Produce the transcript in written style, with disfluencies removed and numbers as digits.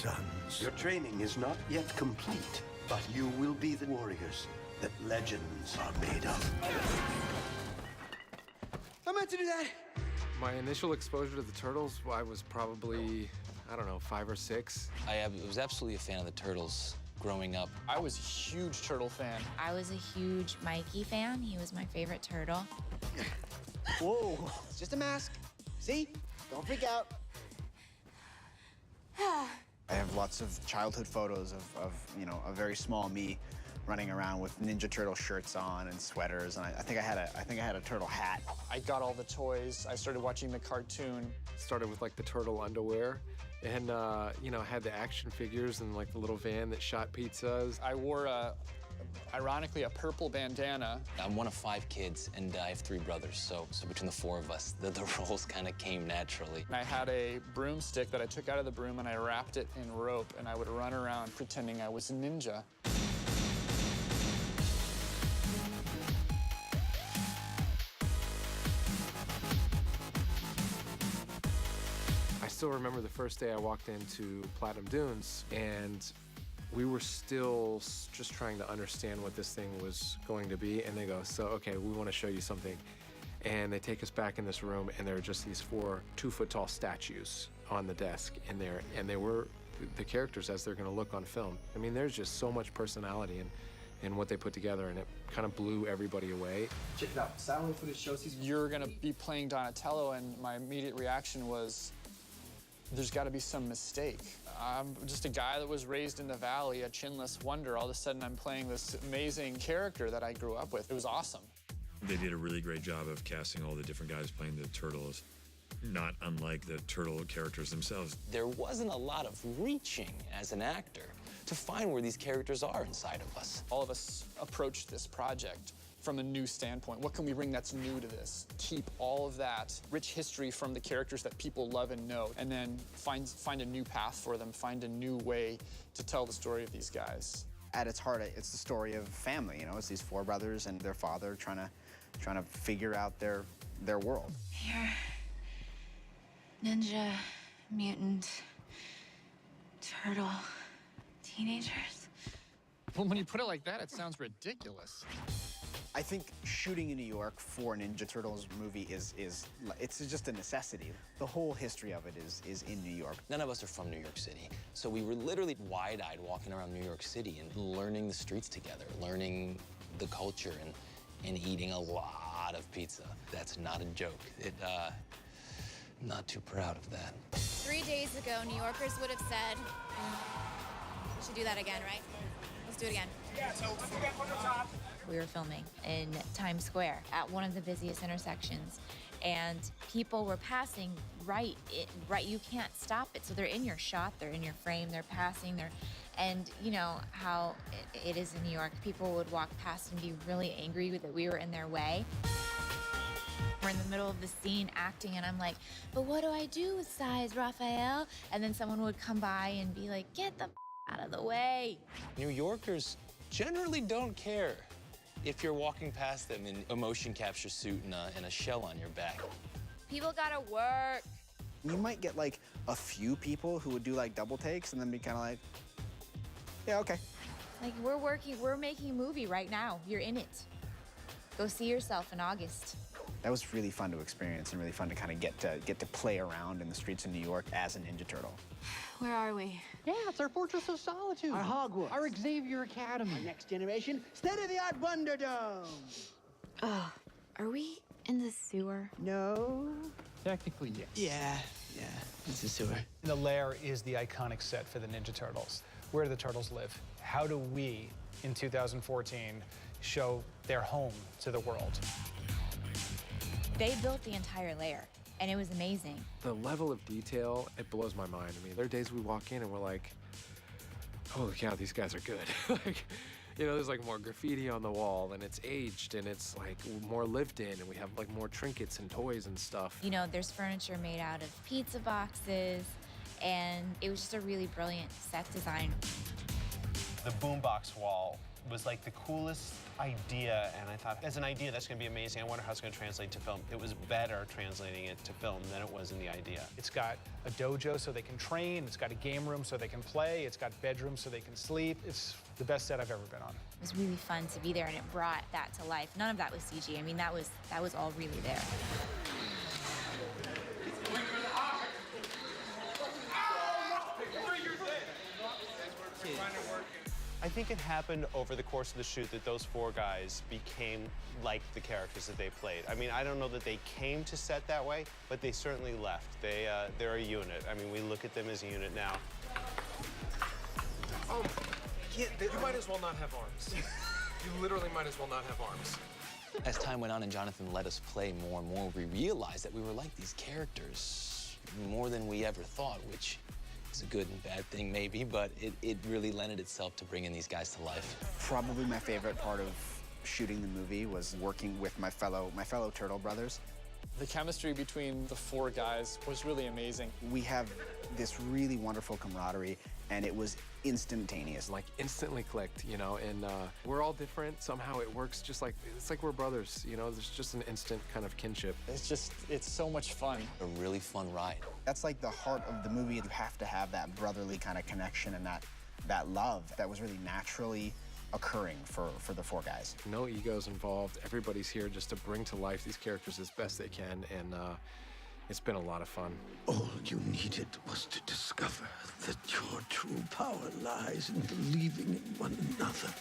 sons. Your training is not yet complete, but you will be the warriors that legends are made of. I meant to do that. My initial exposure to the Turtles, I was probably, I don't know, 5 or 6. I was absolutely a fan of the Turtles growing up. I was a huge Turtle fan. I was a huge Mikey fan. He was my favorite turtle. Whoa, it's just a mask. See? Don't freak out. I have lots of childhood photos of you know, a very small me running around with Ninja Turtle shirts on and sweaters, and I think I had a turtle hat. I got all the toys. I started watching the cartoon. Started with like the turtle underwear, and you know, had the action figures and like the little van that shot pizzas. I wore ironically, a purple bandana. I'm one of 5 kids, and I have 3 brothers, so between the 4 of us, the roles kind of came naturally. And I had a broomstick that I took out of the broom, and I wrapped it in rope, and I would run around pretending I was a ninja. I still remember the first day I walked into Platinum Dunes, and we were still just trying to understand what this thing was going to be, and they go, so, okay, we want to show you something. And they take us back in this room, and there are just these 4 2-foot-tall statues on the desk, and they were the characters as they're going to look on film. I mean, there's just so much personality in what they put together, and it kind of blew everybody away. Check it out. Silent footage shows You're gonna be playing Donatello, and my immediate reaction was, there's got to be some mistake. I'm just a guy that was raised in the valley, a chinless wonder. All of a sudden, I'm playing this amazing character that I grew up with. It was awesome. They did a really great job of casting all the different guys playing the turtles, not unlike the turtle characters themselves. There wasn't a lot of reaching as an actor to find where these characters are inside of us. All of us approached this project from a new standpoint. What can we bring that's new to this? Keep all of that rich history from the characters that people love and know, and then find a new path for them, find a new way to tell the story of these guys. At its heart, it's the story of family. You know, it's these 4 brothers and their father trying to figure out their world. You're ninja, mutant, turtle, teenagers. Well, when you put it like that, it sounds ridiculous. I think shooting in New York for a Ninja Turtles movie it's just a necessity. The whole history of it is in New York. None of us are from New York City, so we were literally wide-eyed walking around New York City and learning the streets together, learning the culture, and eating a lot of pizza. That's not a joke. Not too proud of that. 3 days ago, New Yorkers would have said, we should do that again, right? Let's do it again. We were filming in Times Square at one of the busiest intersections, and people were passing right. You can't stop it. So they're in your shot, they're in your frame, they're passing, and you know how it is in New York. People would walk past and be really angry that we were in their way. We're in the middle of the scene acting, and I'm like, but what do I do with size, Raphael? And then someone would come by and be like, get the out of the way. New Yorkers generally don't care if you're walking past them in a motion capture suit and a shell on your back. People gotta work. You might get like a few people who would do like double takes and then be kind of like, yeah, okay. Like, we're making a movie right now. You're in it. Go see yourself in August. That was really fun to experience and really fun to kind of get to play around in the streets of New York as a Ninja Turtle. Where are we? Yeah, it's our Fortress of Solitude. Our Hogwarts. Our Xavier Academy. Our next generation state-of-the-art Wonder Dome. Oh, are we in the sewer? No. Technically, yes. Yeah, it's a sewer. The lair is the iconic set for the Ninja Turtles. Where do the Turtles live? How do we, in 2014, show their home to the world? They built the entire lair, and it was amazing. The level of detail, it blows my mind. I mean, there are days we walk in and we're like, holy cow, these guys are good. Like, you know, there's like more graffiti on the wall, and it's aged, and it's like more lived in, and we have like more trinkets and toys and stuff. You know, there's furniture made out of pizza boxes, and it was just a really brilliant set design. The boombox wall was like the coolest idea, and I thought, as an idea, that's going to be amazing. I wonder how it's going to translate to film. It was better translating it to film than it was in the idea. It's got a dojo so they can train, it's got a game room so they can play, it's got bedrooms so they can sleep. It's the best set I've ever been on. It was really fun to be there, and it brought that to life. None of that was CG. I mean, that was all really there. I think it happened over the course of the shoot that those 4 guys became like the characters that they played. I mean, I don't know that they came to set that way, but they certainly left. They're a unit. I mean, we look at them as a unit now. Yeah, you might as well not have arms. You literally might as well not have arms. As time went on and Jonathan let us play more and more, we realized that we were like these characters more than we ever thought, which is a good and bad thing maybe, but it really lended itself to bringing these guys to life. Probably my favorite part of shooting the movie was working with my fellow Turtle brothers. The chemistry between the 4 guys was really amazing. We have this really wonderful camaraderie, and it was instantaneous. Like instantly clicked, you know, and we're all different. Somehow it works just like, it's like we're brothers, you know, there's just an instant kind of kinship. It's so much fun. A really fun ride. That's like the heart of the movie. You have to have that brotherly kind of connection and that love that was really naturally occurring for the 4 guys. No egos involved. Everybody's here just to bring to life these characters as best they can, and it's been a lot of fun. All you needed was to discover that your true power lies in believing in one another.